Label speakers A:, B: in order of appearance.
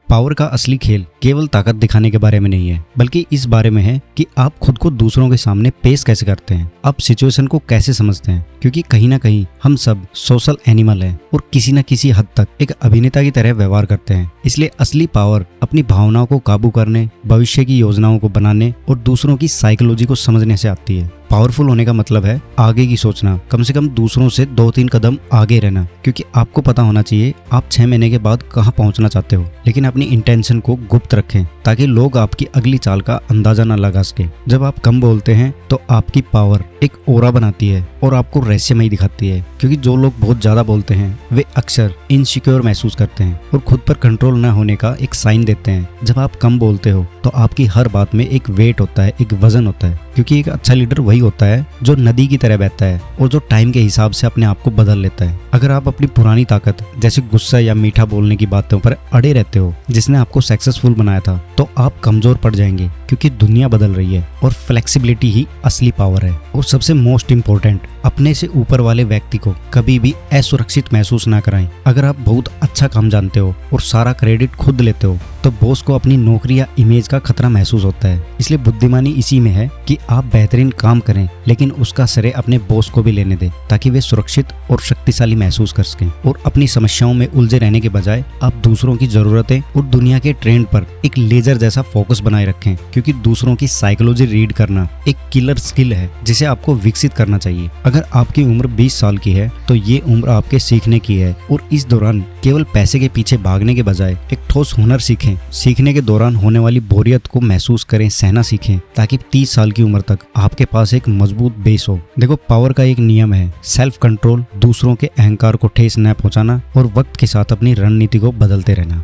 A: Power का असली खेल केवल ताकत दिखाने के बारे में नहीं है, बल्कि इस बारे में है कि आप खुद को दूसरों के सामने पेश कैसे करते हैं, आप सिचुएशन को कैसे समझते हैं। क्योंकि कहीं ना कहीं हम सब सोशल एनिमल हैं और किसी न किसी हद तक एक अभिनेता की तरह व्यवहार करते हैं। इसलिए असली पावर अपनी भावनाओं को काबू करने, भविष्य की योजनाओं को बनाने और दूसरों की साइकोलॉजी को समझने से आती है। पावरफुल होने का मतलब है आगे की सोचना, कम से कम दूसरों से 2-3 कदम आगे रहना। क्योंकि आपको पता होना चाहिए आप 6 महीने के बाद कहां पहुंचना चाहते हो, लेकिन अपनी इंटेंशन को गुप्त रखें ताकि लोग आपकी अगली चाल का अंदाजा न लगा सके। जब आप कम बोलते हैं तो आपकी पावर एक ओरा बनाती है और आपको रहस्यमयी दिखाती है। क्योंकि जो लोग बहुत ज्यादा बोलते हैं वे अक्सर इनसिक्योर महसूस करते हैं और खुद पर कंट्रोल न होने का एक साइन देते हैं। जब आप कम बोलते हो तो आपकी हर बात में एक वेट होता है, एक वजन होता है। क्योंकि एक अच्छा लीडर वही होता है जो नदी की तरह बहता है और जो टाइम के हिसाब से अपने आप को बदल लेता है। अगर आप अपनी पुरानी ताकत जैसे गुस्सा या मीठा बोलने की बातों पर अड़े रहते हो जिसने आपको सक्सेसफुल बनाया था, तो आप कमजोर पड़ जाएंगे। क्योंकि दुनिया बदल रही है और फ्लेक्सिबिलिटी ही असली पावर है। और सबसे मोस्ट इम्पोर्टेंट, अपने से ऊपर वाले व्यक्ति को कभी भी असुरक्षित महसूस ना कराएं। अगर आप बहुत अच्छा काम जानते हो और सारा क्रेडिट खुद लेते हो तो बॉस को अपनी नौकरी या इमेज का खतरा महसूस होता है। इसलिए बुद्धिमानी इसी में है कि आप बेहतरीन काम करें लेकिन उसका श्रेय अपने बॉस को भी लेने दें, ताकि वे सुरक्षित और शक्तिशाली महसूस कर सकें। और अपनी समस्याओं में उलझे रहने के बजाय आप दूसरों की जरूरतें और दुनिया के ट्रेंड पर एक लेजर जैसा फोकस बनाए रखें। क्योंकि दूसरों की साइकोलॉजी रीड करना एक किलर स्किल है जिसे आपको विकसित करना चाहिए। अगर आपकी उम्र 20 साल की है तो ये उम्र आपके सीखने की है, और इस दौरान केवल पैसे के पीछे भागने के बजाय एक ठोस हुनर सीखें। सीखने के दौरान होने वाली बोरियत को महसूस करें, सहना सीखें, ताकि 30 साल की उम्र तक आपके पास एक मजबूत बेस हो। देखो, पावर का एक नियम है, सेल्फ कंट्रोल, दूसरों के अहंकार को ठेस न पहुंचाना और वक्त के साथ अपनी रणनीति को बदलते रहना।